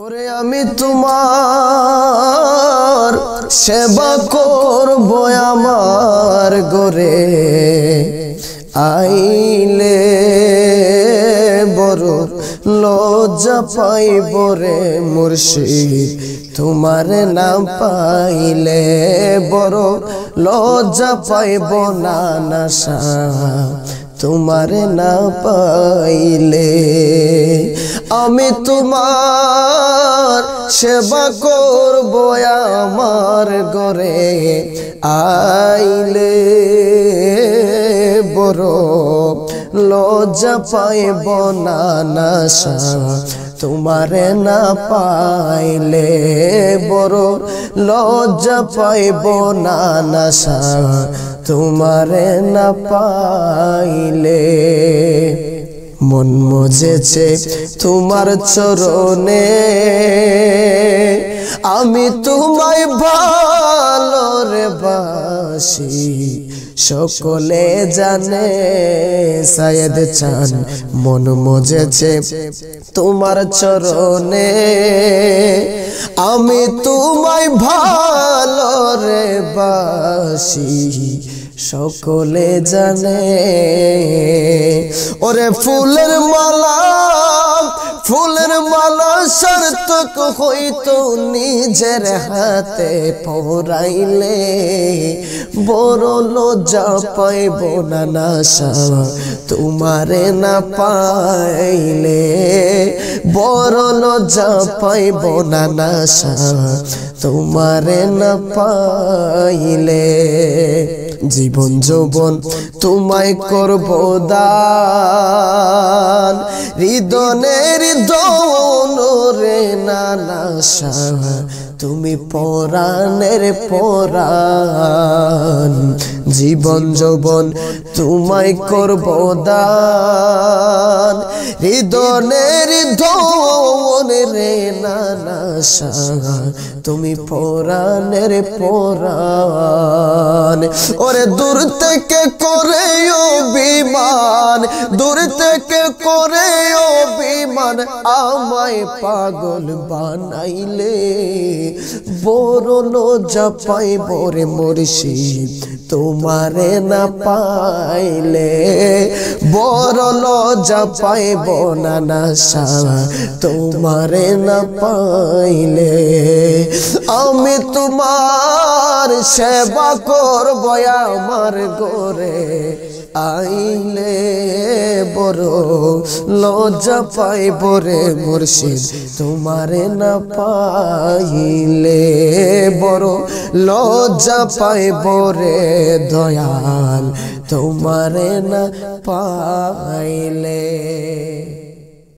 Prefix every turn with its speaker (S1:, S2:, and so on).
S1: ওরে আমি তোমার সেবা করব আমার গরে আইলে বড় লজ্জা পাইব রে মুর্শিদ তোমার নাম পাইলে বড় লজ্জা পাইব না নাশা তোমার না পাইলে আমি তোমার সেবা করব আমার ঘরে আইলে বড় লজ্জা পাইব না নাশা তোমারে না পাইলে বড় লজ্জা পাইব না নাশা তোমারে না পাইলে মন মজেছে তোমার চরণে আমি তোমায় ভালো রে বাসি সকলে জানে সায়েদ চান মন মজেছে তোমার চরণে আমি তোমায় ভালো রে বাসি সকলে জানে ওরে ফুলের মালা সার্থক হইতো নিজের হাতে পরাইলে বড় লজ্জা পাইব না নাশা তোমারে না পাইলে বড় লজ্জা পাইব না নাশা তোমারে না পাইলে জীবন যৌবন তোমায় করব দান হৃদয়ের দৌলরে না নাশা তুমি পরাণের পরাণ জীবন যৌবন তোমায় করব দান হৃদয়ের দৌলরে না নাশা তুমি পরাণের পরাণ ওরে দূর থেকে করে অভিমান দূর থেকে করে অভিমান আমায় পাগল বানাইলে বড় লজ্জা পাইব রে মুর্শিদ তোমারে না পাইলে বড় লজ্জা পাইব না নাশা তোমারে না পাইলে আমি তোমার সেবা করব আমার ঘরে আইলে বড় লজ্জা পাইব রে মুর্শিদ তোমারে না পাইলে বড় লজ্জা পাইব রে দয়াল তোমারে না পাইলে।